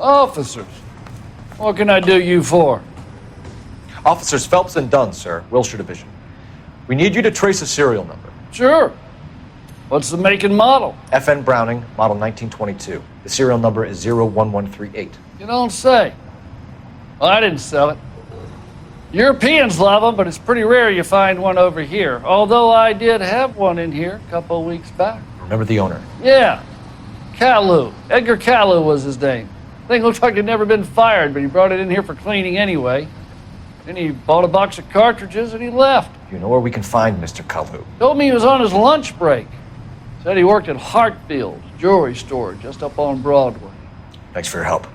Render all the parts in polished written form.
Officers, what can I do you for? Officers Phelps and Dunn, sir, Wilshire Division. We need you to trace a serial number. Sure. What's the make and model? FN Browning, model 1922. The serial number is 01138. You don't say. Well, I didn't sell it. Europeans love them, but it's pretty rare you find one over here. Although I did have one in here a couple of weeks back. Remember the owner? Yeah. Caillou. Edgar Caillou was his name. Thing looked like he'd never been fired, but he brought it in here for cleaning anyway. Then he bought a box of cartridges and he left. You know where we can find Mr. Caillou? Told me he was on his lunch break. Said he worked at Hartfield's jewelry store just up on Broadway. Thanks for your help.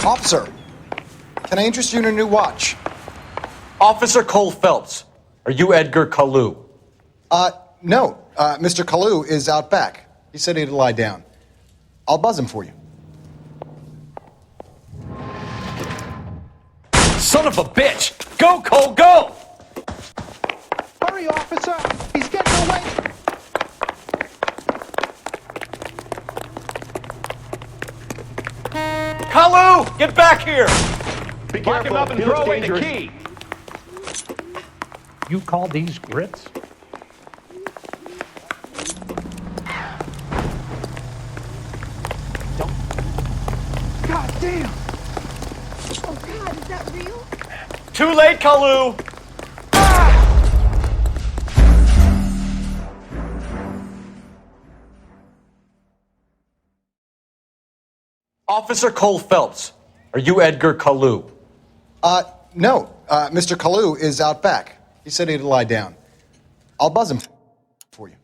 Officer, can I interest you in a new watch? Officer Cole Phelps, are you Edgar Caillou? No. Mr. Caillou is out back. He said he'd lie down. I'll buzz him for you. Son of a bitch! Go, Cole, go! Hurry, officer! He's getting away! Caillou, get back here! Lock him up and throw away the key. You call these grits? God damn! Oh God, is that real? Too late, Caillou! Officer Cole Phelps, are you Edgar Caillou? No. Mr. Caillou is out back. He said he'd lie down. I'll buzz him for you.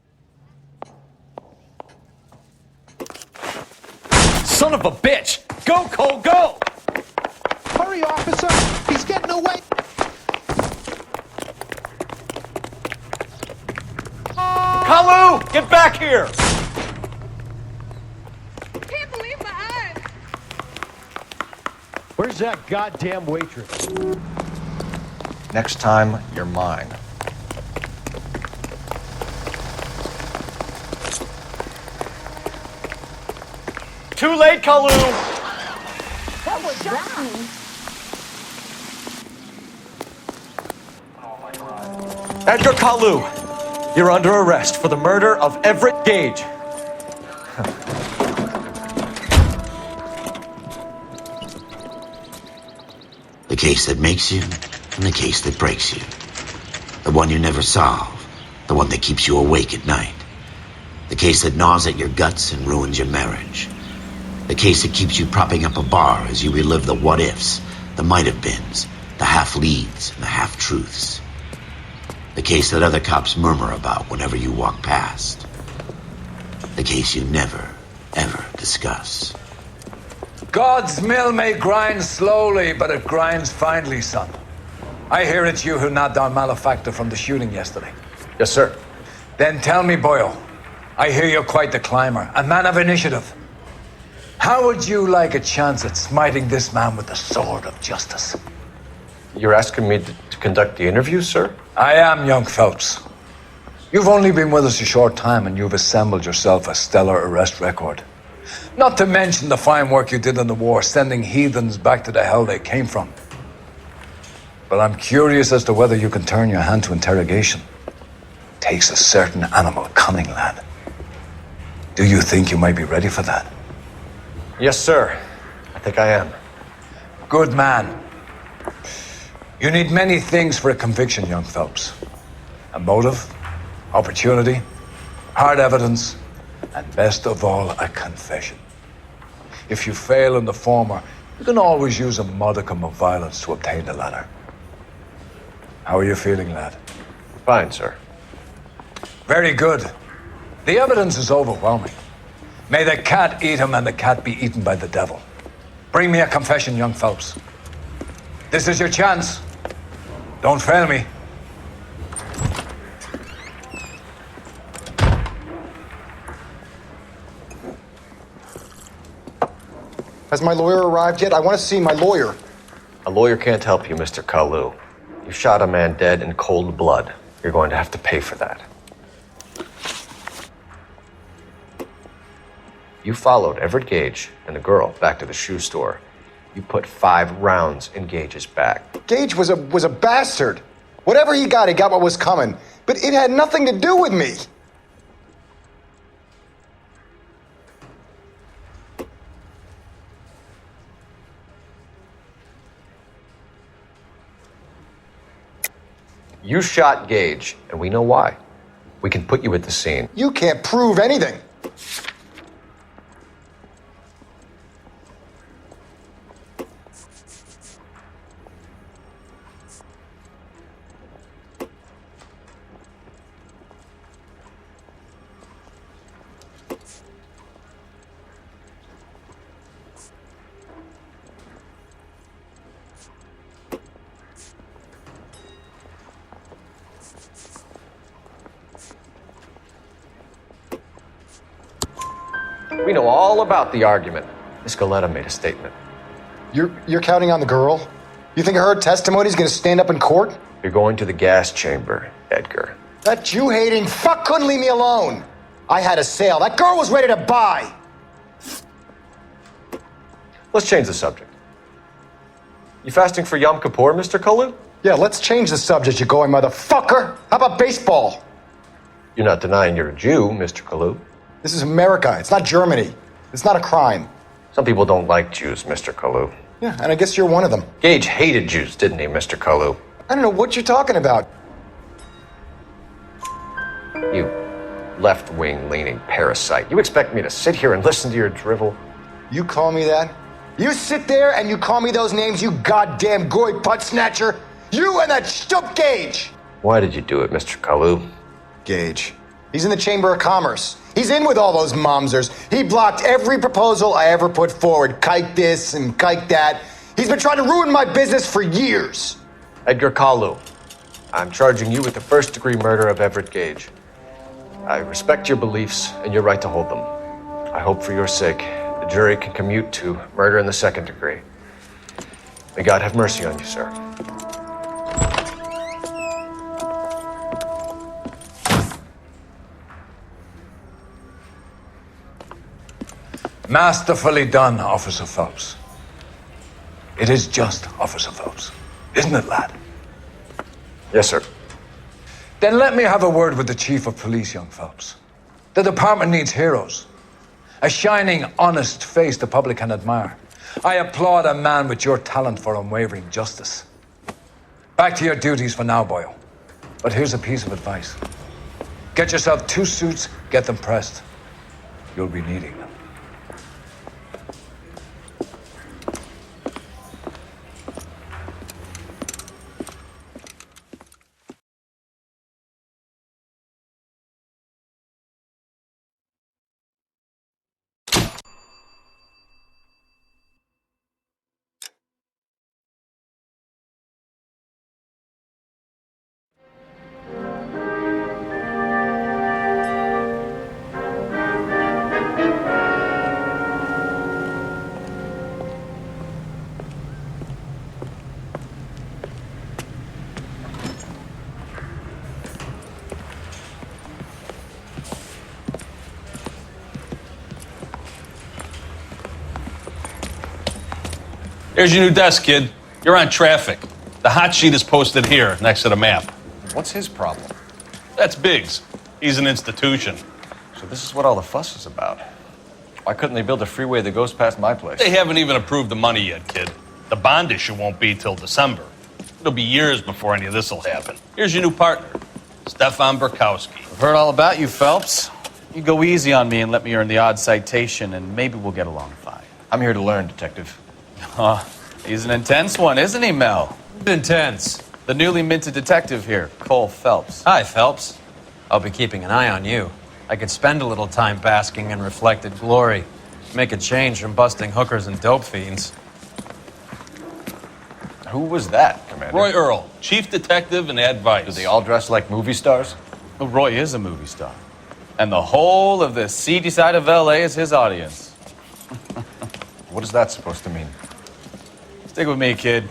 Son of a bitch! Go, Cole, go! Hurry, officer! He's getting away! Caillou, get back here! Can't believe my eyes. Where's that goddamn waitress? Next time, you're mine. Too late, Caillou! That was shocking. Edgar Caillou, you're under arrest for the murder of Everett Gage. The case that makes you and the case that breaks you. The one you never solve. The one that keeps you awake at night. The case that gnaws at your guts and ruins your marriage. The case that keeps you propping up a bar as you relive the what-ifs, the might-have-beens, the half-leads, and the half-truths. The case that other cops murmur about whenever you walk past. The case you never, ever discuss. God's mill may grind slowly, but it grinds finely, son. I hear it's you who nabbed our malefactor from the shooting yesterday. Yes, sir. Then tell me, Boyle, I hear you're quite the climber, a man of initiative. How would you like a chance at smiting this man with the sword of justice? You're asking me to conduct the interview, sir? I am, young Phelps. You've only been with us a short time and you've assembled yourself a stellar arrest record. Not to mention the fine work you did in the war, sending heathens back to the hell they came from. But I'm curious as to whether you can turn your hand to interrogation. Takes a certain animal cunning, lad. Do you think you might be ready for that? Yes, sir. I think I am. Good man. You need many things for a conviction, young Phelps. A motive, opportunity, hard evidence, and best of all, a confession. If you fail in the former, you can always use a modicum of violence to obtain the latter. How are you feeling, lad? Fine, sir. Very good. The evidence is overwhelming. May the cat eat him and the cat be eaten by the devil. Bring me a confession, young Phelps. This is your chance. Don't fail me. Has my lawyer arrived yet? I want to see my lawyer. A lawyer can't help you, Mr. Kalu. You shot a man dead in cold blood. You're going to have to pay for that. You followed Everett Gage and the girl back to the shoe store. You put 5 rounds in Gage's back. Gage was a bastard. Whatever he got what was coming. But it had nothing to do with me. You shot Gage, and we know why. We can put you at the scene. You can't prove anything. We know all about the argument. Miss Galetta made a statement. You're counting on the girl? You think her testimony's gonna stand up in court? You're going to the gas chamber, Edgar. That Jew-hating fuck couldn't leave me alone. I had a sale. That girl was ready to buy. Let's change the subject. You fasting for Yom Kippur, Mr. Kalu? Yeah, let's change the subject, you going motherfucker. How about baseball? You're not denying you're a Jew, Mr. Kalu. This is America. It's not Germany. It's not a crime. Some people don't like Jews, Mr. Kalu. Yeah, and I guess you're one of them. Gage hated Jews, didn't he, Mr. Kalu? I don't know what you're talking about. You left-wing leaning parasite. You expect me to sit here and listen to your drivel? You call me that? You sit there and you call me those names, you goddamn goy putt snatcher? You and that stup Gage! Why did you do it, Mr. Kalu? Gage. He's in the Chamber of Commerce. He's in with all those momsers. He blocked every proposal I ever put forward. Kike this and kike that. He's been trying to ruin my business for years. Edgar Kalu, I'm charging you with the first-degree murder of Everett Gage. I respect your beliefs and your right to hold them. I hope for your sake the jury can commute to murder in the second degree. May God have mercy on you, sir. Masterfully done, Officer Phelps. It is just, Officer Phelps. Isn't it, lad? Yes, sir. Then let me have a word with the Chief of Police, young Phelps. The department needs heroes. A shining, honest face the public can admire. I applaud a man with your talent for unwavering justice. Back to your duties for now, boyo. But here's a piece of advice. Get yourself 2 suits, get them pressed. You'll be needing them. Here's your new desk, kid. You're on traffic. The hot sheet is posted here, next to the map. What's his problem? That's Biggs. He's an institution. So this is what all the fuss is about. Why couldn't they build a freeway that goes past my place? They haven't even approved the money yet, kid. The bond issue won't be till December. It'll be years before any of this will happen. Here's your new partner, Stefan Burkowski. I've heard all about you, Phelps. You go easy on me and let me earn the odd citation, and maybe we'll get along fine. I'm here to learn, Detective. He's an intense one, isn't he, Mel? Intense. The newly minted detective here, Cole Phelps. Hi, Phelps. I'll be keeping an eye on you. I could spend a little time basking in reflected glory. Make a change from busting hookers and dope fiends. Who was that, Commander? Roy Earl, chief detective and advice. Do they all dress like movie stars? Well, Roy is a movie star. And the whole of the seedy side of L.A. is his audience. What is that supposed to mean? Stick with me, kid.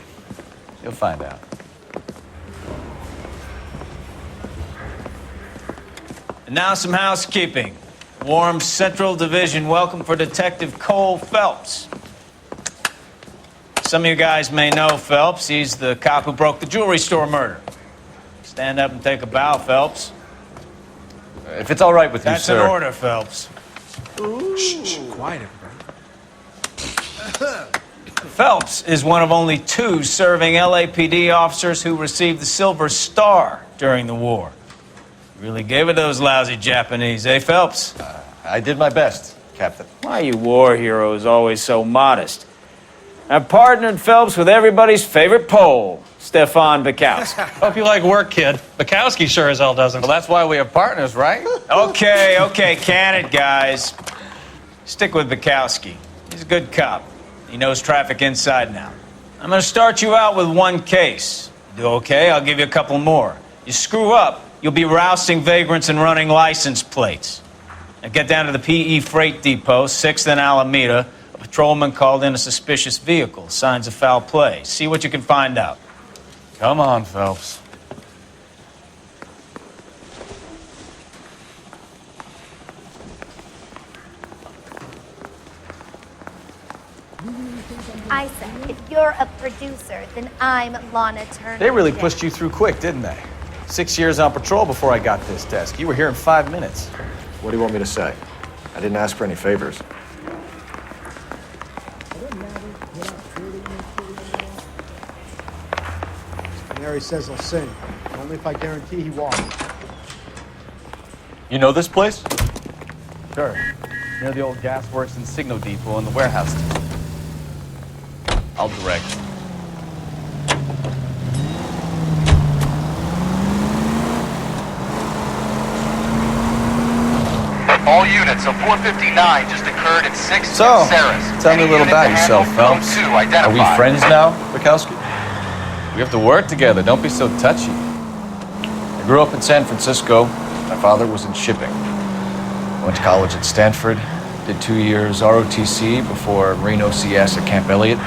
You'll find out. And now some housekeeping. Warm Central Division welcome for Detective Cole Phelps. Some of you guys may know Phelps. He's the cop who broke the jewelry store murder. Stand up and take a bow, Phelps. If it's all right with you, That's sir. an order, Phelps. Shh, quiet, everybody. Phelps is one of only 2 serving LAPD officers who received the Silver Star during the war. Really gave it those lousy Japanese, eh, Phelps? I did my best, Captain. Why are you war heroes always so modest? I've partnered Phelps with everybody's favorite Pole, Stefan Burkowski. Hope you like work, kid. Bukowski sure as hell doesn't. Well, that's why we have partners, right? Okay, can it, guys. Stick with Burkowski. He's a good cop. He knows traffic inside and out. I'm gonna start you out with 1 case. You do okay, I'll give you a couple more. You screw up, you'll be rousting vagrants and running license plates. Now get down to the PE Freight Depot, 6th and Alameda. A patrolman called in a suspicious vehicle. Signs of foul play. See what you can find out. Come on, Phelps. I said, if you're a producer, then I'm Lana Turner. They really pushed you through quick, didn't they? 6 years on patrol before I got this desk. You were here in 5 minutes. What do you want me to say? I didn't ask for any favors. Mary says I'll sing. Only if I guarantee he walks. You know this place? Sure. Near the old gas works and Signo Depot and the warehouse. I'll direct. All units of 459 just occurred at 6th So, and Saris. tell me a little Any about unit to yourself, handle, Phelps. code 2 Are we identified. friends now, Bukowski? We have to work together. Don't be so touchy. I grew up in San Francisco. My father was in shipping. Went to college at Stanford. Did 2 years ROTC before Marine OCS at Camp Elliott.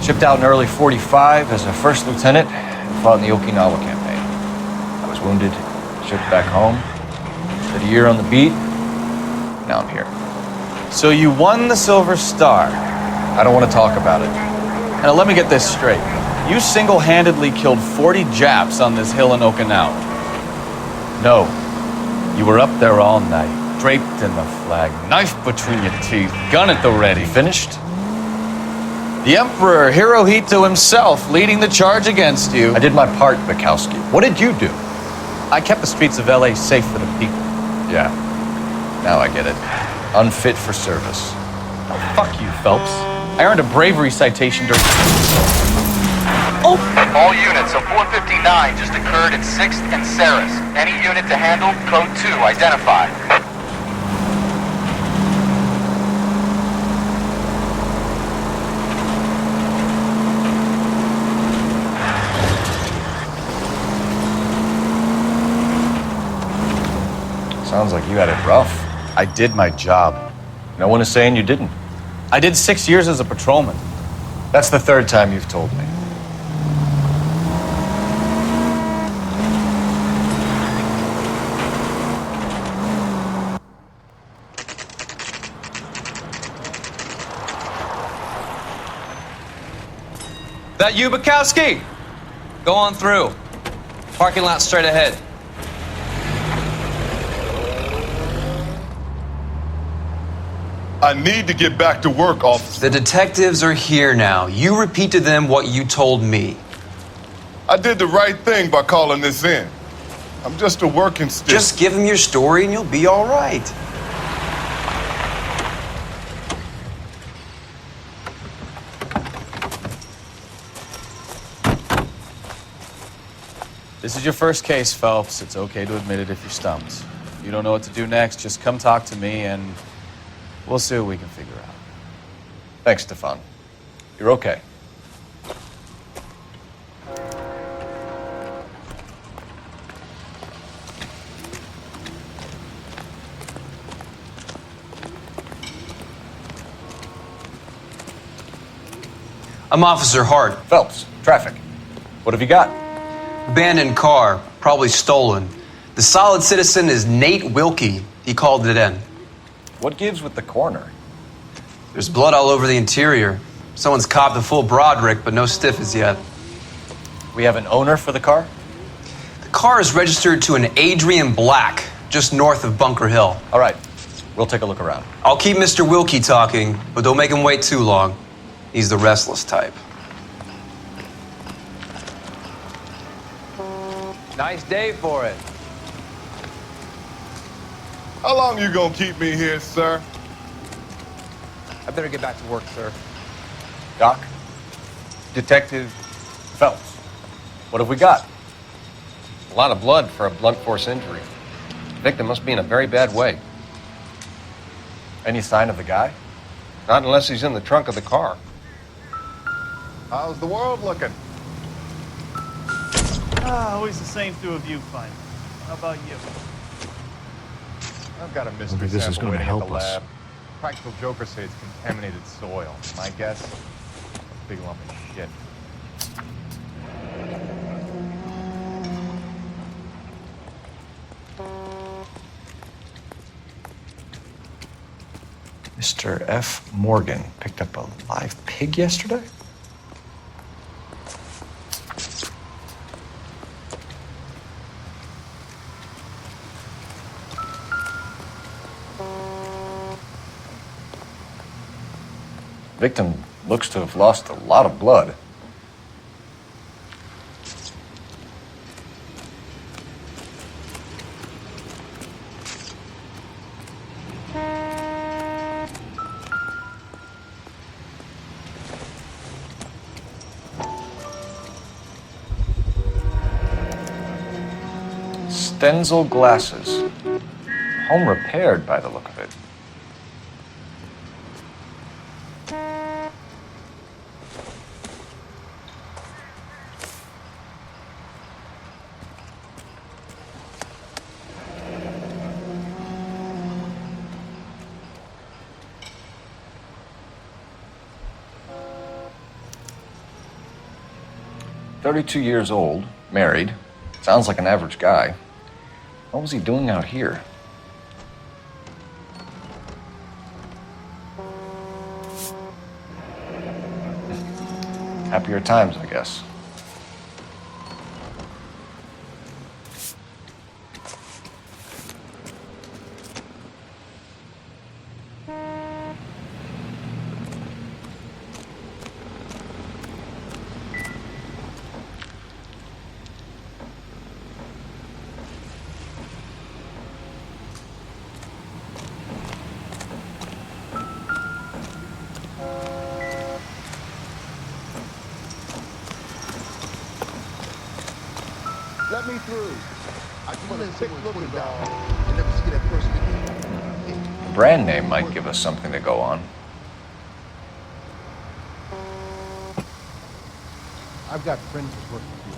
Shipped out in early 45 as a first lieutenant and fought in the Okinawa campaign. I was wounded, shipped back home. Did a year on the beat. Now I'm here. So you won the Silver Star. I don't want to talk about it. Now let me get this straight. You single-handedly killed 40 Japs on this hill in Okinawa. No. You were up there all night, draped in the flag, knife between your teeth, gun at the ready. Finished? The Emperor Hirohito himself leading the charge against you. I did my part, Bukowski. What did you do? I kept the streets of L.A. safe for the people. Yeah. Now I get it. Unfit for service. Oh, fuck you, Phelps. I earned a bravery citation during... All units of 459 just occurred at 6th and Saris. Any unit to handle, code 2 identified. Sounds like you had it rough. I did my job. No one is saying you didn't. I did 6 years as a patrolman. That's the 3rd time you've told me. That you, Bukowski? Go on through. Parking lot straight ahead. I need to get back to work, officer. The detectives are here now. You repeat to them what you told me. I did the right thing by calling this in. I'm just a working stick. Just give him your story and you'll be all right. This is your first case, Phelps. It's okay to admit it if you're stumped. If you don't know what to do next, just come talk to me and we'll see what we can figure out. Thanks, Stefan. You're okay. I'm Officer Hart. Phelps, traffic. What have you got? Abandoned car, probably stolen. The solid citizen is Nate Wilkie. He called it in. What gives with the coroner? There's blood all over the interior. Someone's copped the full Broderick, but no stiff as yet. We have an owner for the car? The car is registered to an Adrian Black, just north of Bunker Hill. All right, we'll take a look around. I'll keep Mr. Wilkie talking, but don't make him wait too long. He's the restless type. Nice day for it. How long you gonna keep me here, sir? I better get back to work, sir. Doc? Detective Phelps. What have we got? A lot of blood for a blunt force injury. The victim must be in a very bad way. Any sign of the guy? Not unless he's in the trunk of the car. How's the world looking? Always the same two of you, fine. How about you? I've got a mystery Maybe this is sample going to waiting at help the us. lab. Practical jokers say it's contaminated soil. My guess, a big lump of shit. Mr. F. Morgan picked up a live pig yesterday? Victim looks to have lost a lot of blood. Stenzel glasses. Home repaired by the look of it. "32 years old, married. Sounds like an average guy. What was he doing out here?" Happier times, I guess. Let me through. I just want to take a look at dog and never see that person again. The brand name might give us something to go on. I've got friends that work for you.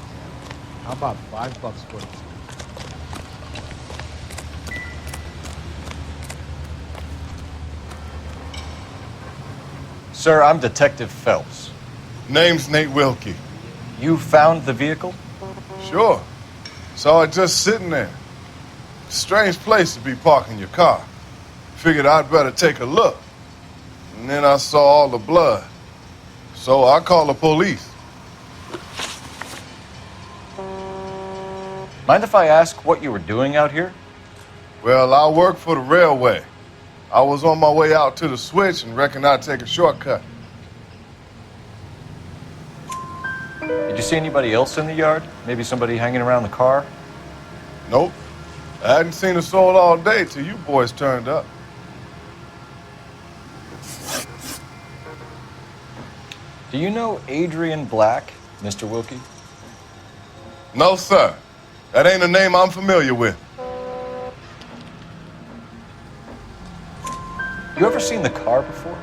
How about $5 for it? Sir, I'm Detective Phelps. Name's Nate Wilkie. You found the vehicle? Sure. Saw it just sitting there. Strange place to be parking your car. Figured I'd better take a look. And then I saw all the blood. So I called the police. Mind if I ask what you were doing out here? Well, I work for the railway. I was on my way out to the switch and reckoned I'd take a shortcut. Did you see anybody else in the yard? Maybe somebody hanging around the car? Nope. I hadn't seen a soul all day till you boys turned up. Do you know Adrian Black, Mr. Wilkie? No, sir. That ain't a name I'm familiar with. You ever seen the car before?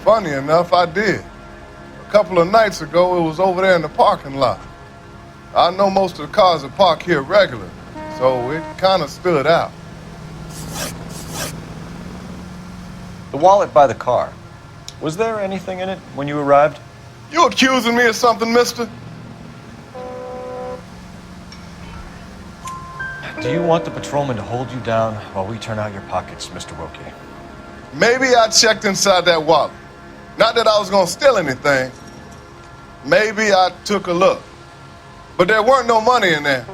Funny enough, I did. A couple of nights ago, it was over there in the parking lot. I know most of the cars are parked here regularly, so it kind of stood out. The wallet by the car. Was there anything in it when you arrived? You accusing me of something, mister? Do you want the patrolman to hold you down while we turn out your pockets, Mr. Wilkie? Maybe I checked inside that wallet. Not that I was gonna steal anything. Maybe I took a look. But there weren't no money in there.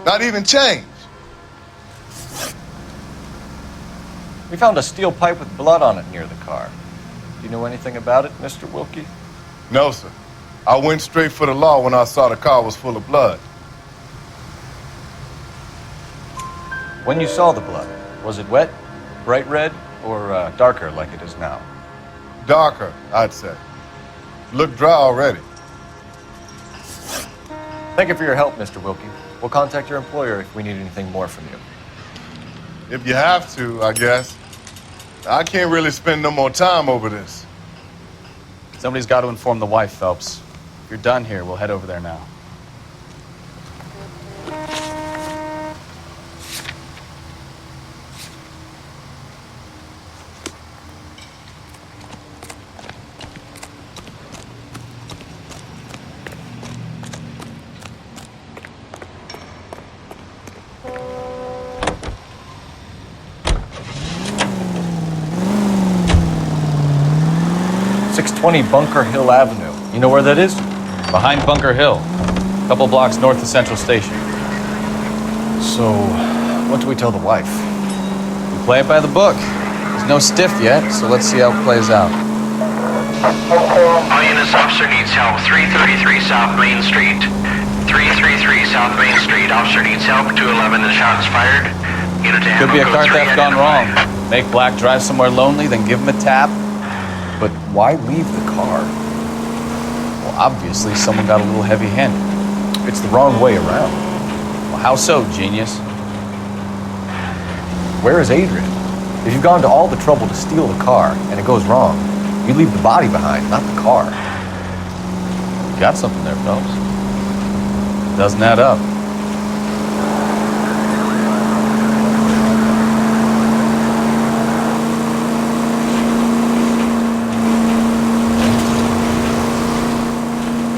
Not even change. We found a steel pipe with blood on it near the car. Do you know anything about it, Mr. Wilkie? No, sir. I went straight for the law when I saw the car was full of blood. When you saw the blood, was it wet, bright red, or darker like it is now? Darker, I'd say. Looked dry already. Thank you for your help, Mr. Wilkie. We'll contact your employer if we need anything more from you. If you have to, I guess. I can't really spend no more time over this. Somebody's got to inform the wife, Phelps. If you're done here, we'll head over there now. Bunker Hill Avenue. You know where that is? Behind Bunker Hill, a couple blocks north of Central Station. So, what do we tell the wife? We play it by the book. There's no stiff yet, so let's see how it plays out. All units, officer needs help. 333 South Main Street. 333 South Main Street. Officer needs help. 211, the shots fired. Unit to Could be a car handle, theft gone wrong. Make Black drive somewhere lonely, then give him a tap. But why leave the car? Well, obviously someone got a little heavy-handed. It's the wrong way around. Well, how so, genius? Where is Adrian? If you've gone to all the trouble to steal the car and it goes wrong, you leave the body behind, not the car. You got something there, Phelps. Doesn't add up.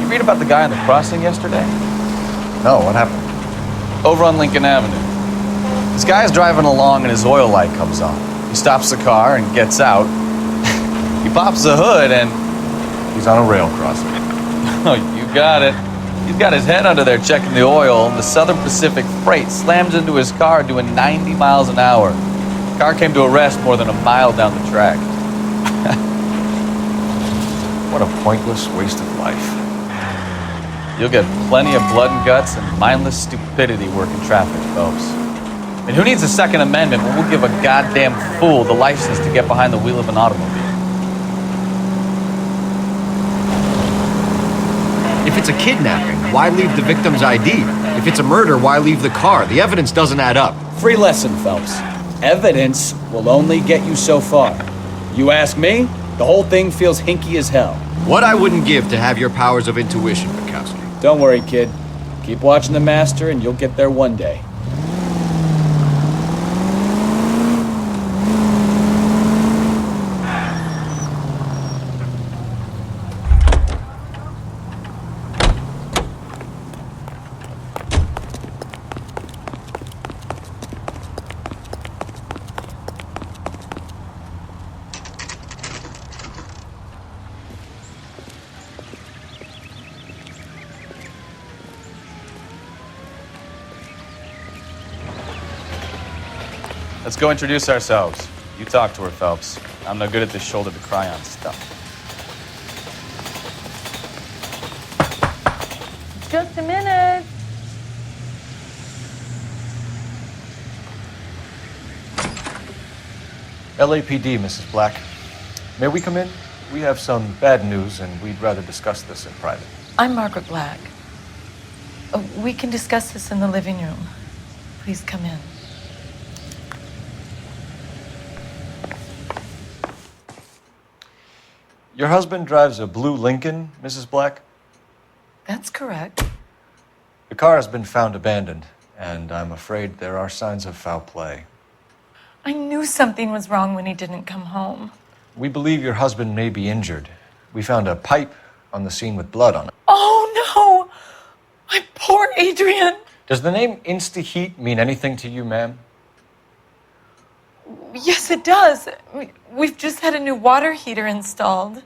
Read about the guy on the crossing yesterday? No, what happened? Over on Lincoln Avenue. This guy's driving along and his oil light comes on. He stops the car and gets out. He pops the hood and... He's on a rail crossing. Oh, you got it. He's got his head under there checking the oil, and the Southern Pacific Freight slams into his car doing 90 miles an hour. The car came to a rest more than a mile down the track. What a pointless waste of life. You'll get plenty of blood and guts and mindless stupidity working traffic, Phelps. And who needs a Second Amendment when we'll give a goddamn fool the license to get behind the wheel of an automobile? If it's a kidnapping, why leave the victim's ID? If it's a murder, why leave the car? The evidence doesn't add up. Free lesson, Phelps. Evidence will only get you so far. You ask me, the whole thing feels hinky as hell. What I wouldn't give to have your powers of intuition, Bukowski. Don't worry, kid. Keep watching the master and you'll get there one day. Let's go introduce ourselves. You talk to her, Phelps. I'm no good at this shoulder to cry on stuff. Just a minute. LAPD, Mrs. Black. May we come in? We have some bad news, and we'd rather discuss this in private. I'm Margaret Black. We can discuss this in the living room. Please come in. Your husband drives a blue Lincoln, Mrs. Black? That's correct. The car has been found abandoned, and I'm afraid there are signs of foul play. I knew something was wrong when he didn't come home. We believe your husband may be injured. We found a pipe on the scene with blood on it. Oh, no! My poor Adrian! Does the name Insta-Heat mean anything to you, ma'am? Yes, it does. We've just had a new water heater installed.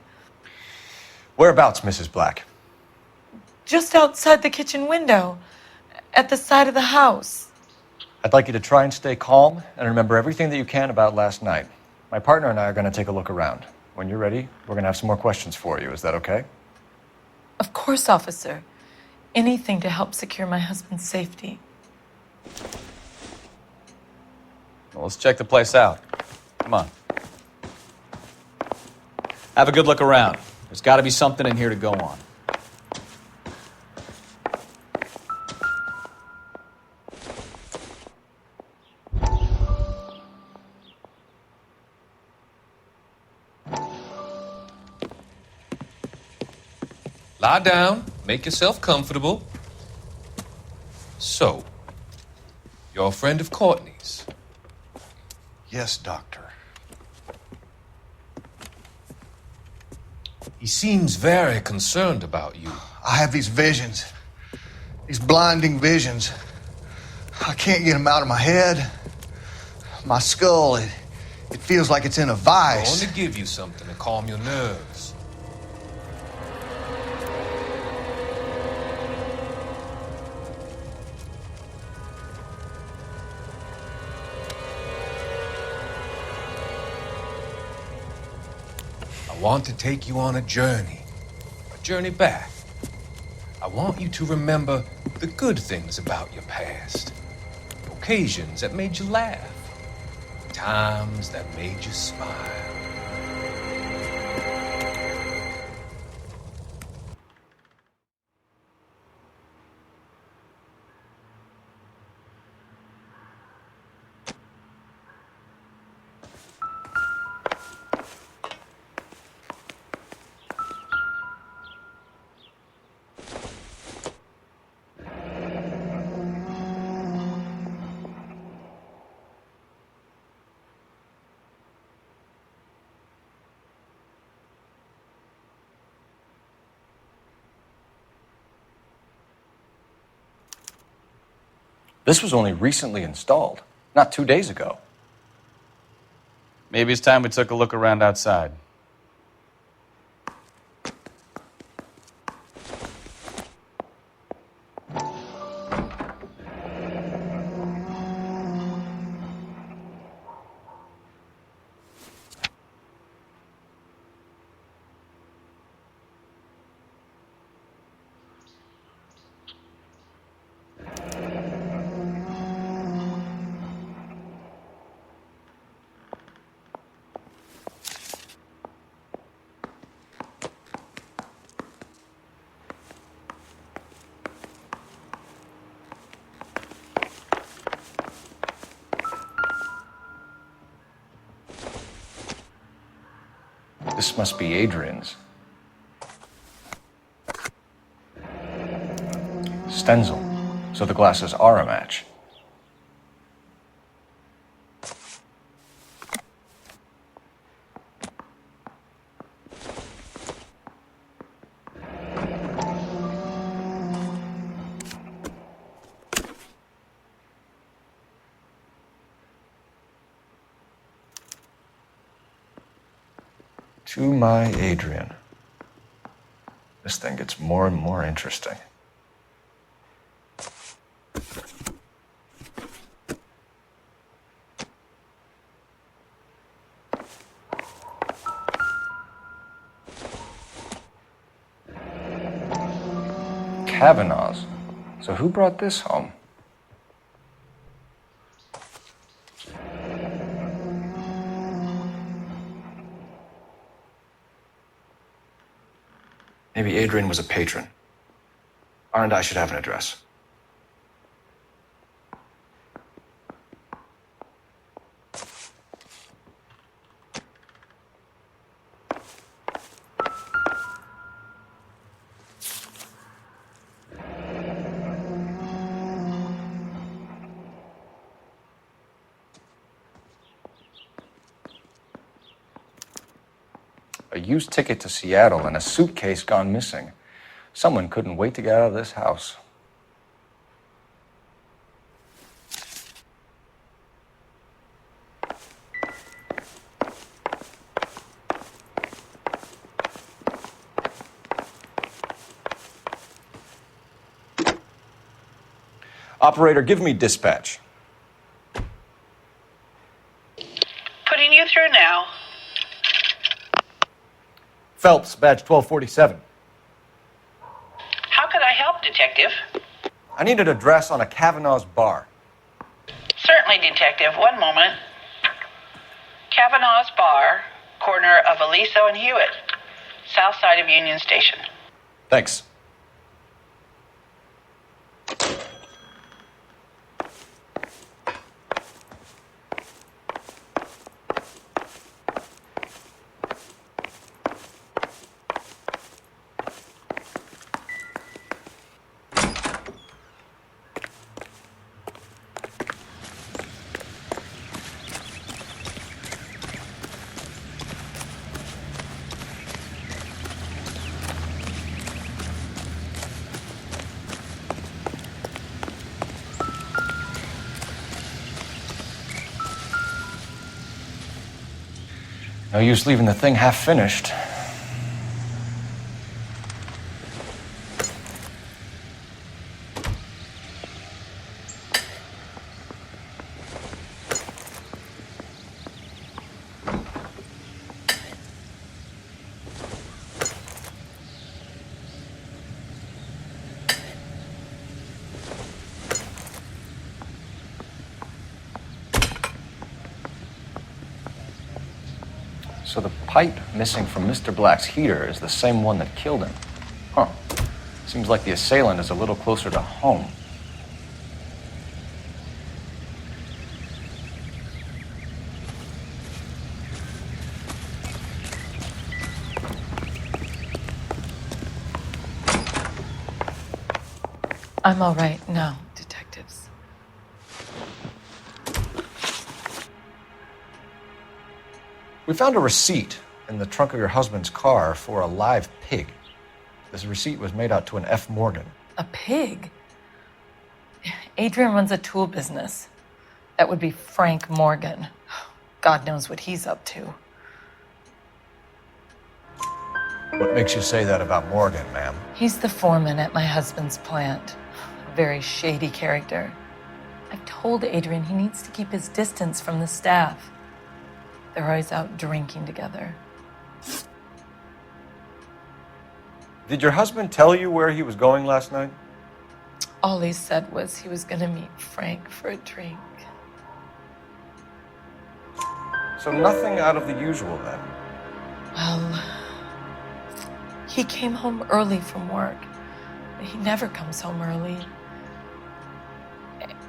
Whereabouts, Mrs. Black? Just outside the kitchen window, at the side of the house. I'd like you to try and stay calm and remember everything that you can about last night. My partner and I are going to take a look around. When you're ready, we're going to have some more questions for you. Is that okay? Of course, officer. Anything to help secure my husband's safety. Well, let's check the place out. Come on. Have a good look around. There's got to be something in here to go on. Lie down, make yourself comfortable. So, you're a friend of Courtney's? Yes, Doctor. He seems very concerned about you. I have these visions, these blinding visions. I can't get them out of my head. My skull, it feels like it's in a vice. I want to give you something to calm your nerves. I want to take you on a journey back. I want you to remember the good things about your past, occasions that made you laugh, times that made you smile. This was only recently installed, not 2 days ago. Maybe it's time we took a look around outside. This must be Adrian's. Stenzel. So the glasses are a match. To my Adrian. This thing gets more and more interesting. Kavanaughs. So who brought this home? Maybe Adrian was a patron. R&I should have an address. A used ticket to Seattle and a suitcase gone missing. Someone couldn't wait to get out of this house. Operator, give me dispatch. Putting you through now. Phelps, badge 1247. How could I help, Detective? I need an address on a Kavanaugh's bar. Certainly, Detective. One moment. Kavanaugh's Bar, corner of Aliso and Hewitt, south side of Union Station. Thanks. No use leaving the thing half finished. So the pipe missing from Mr. Black's heater is the same one that killed him. Huh. Seems like the assailant is a little closer to home. I'm all right now, detectives. We found a receipt in the trunk of your husband's car for a live pig. This receipt was made out to an F. Morgan. A pig? Adrian runs a tool business. That would be Frank Morgan. God knows what he's up to. What makes you say that about Morgan, ma'am? He's the foreman at my husband's plant. A very shady character. I've told Adrian he needs to keep his distance from the staff. They're always out drinking together. Did your husband tell you where he was going last night? All he said was he was gonna meet Frank for a drink. So nothing out of the usual then? Well, he came home early from work. He never comes home early.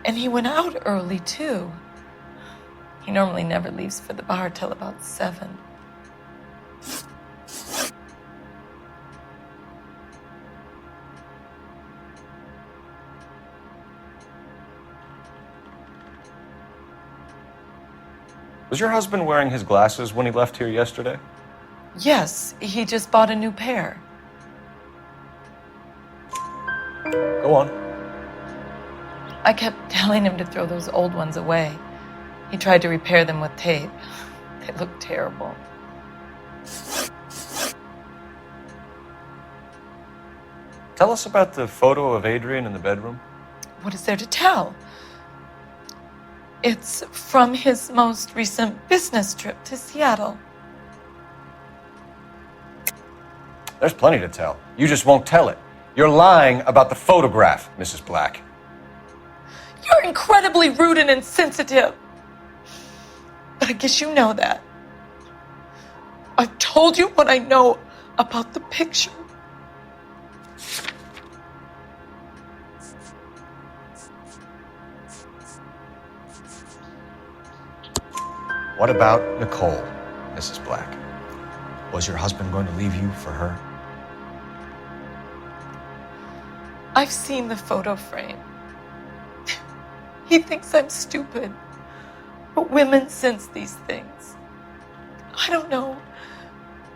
And he went out early, too. He normally never leaves for the bar till about 7. Was your husband wearing his glasses when he left here yesterday? Yes, he just bought a new pair. Go on. I kept telling him to throw those old ones away. He tried to repair them with tape. They look terrible. Tell us about the photo of Adrian in the bedroom. What is there to tell? It's from his most recent business trip to Seattle. There's plenty to tell. You just won't tell it. You're lying about the photograph, Mrs. Black. You're incredibly rude and insensitive. But I guess you know that. I've told you what I know about the picture. What about Nicole, Mrs. Black? Was your husband going to leave you for her? I've seen the photo frame. He thinks I'm stupid. But women sense these things. I don't know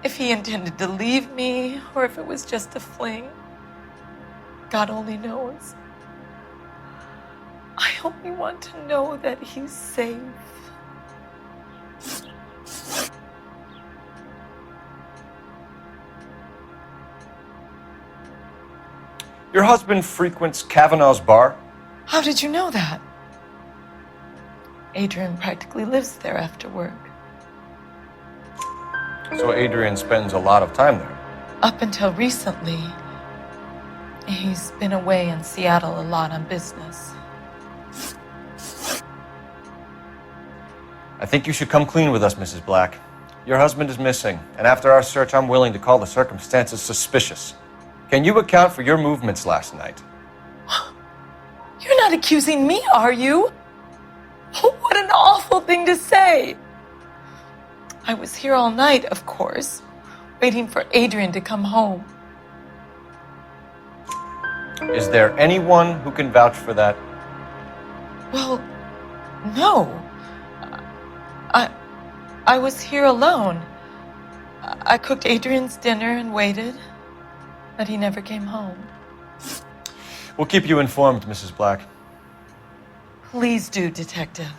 if he intended to leave me or if it was just a fling. God only knows. I only want to know that he's safe. Your husband frequents Kavanaugh's bar? How did you know that? Adrian practically lives there after work. So Adrian spends a lot of time there. Up until recently, he's been away in Seattle a lot on business. I think you should come clean with us, Mrs. Black. Your husband is missing, and after our search, I'm willing to call the circumstances suspicious. Can you account for your movements last night? You're not accusing me, are you? What an awful thing to say. I was here all night, of course, waiting for Adrian to come home. Is there anyone who can vouch for that? Well, no. I was here alone. I cooked Adrian's dinner and waited, but he never came home. We'll keep you informed, Mrs. Black. Please do, Detective.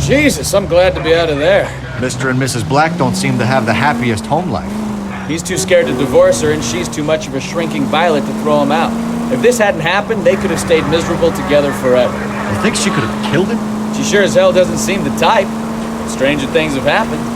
Jesus, I'm glad to be out of there. Mr. and Mrs. Black don't seem to have the happiest home life. He's too scared to divorce her, and she's too much of a shrinking violet to throw him out. If this hadn't happened, they could have stayed miserable together forever. You think she could have killed him? She sure as hell doesn't seem the type. Stranger things have happened.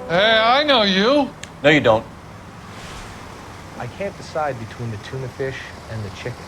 Hey, I know you. No, you don't. I can't decide between the tuna fish and the chicken.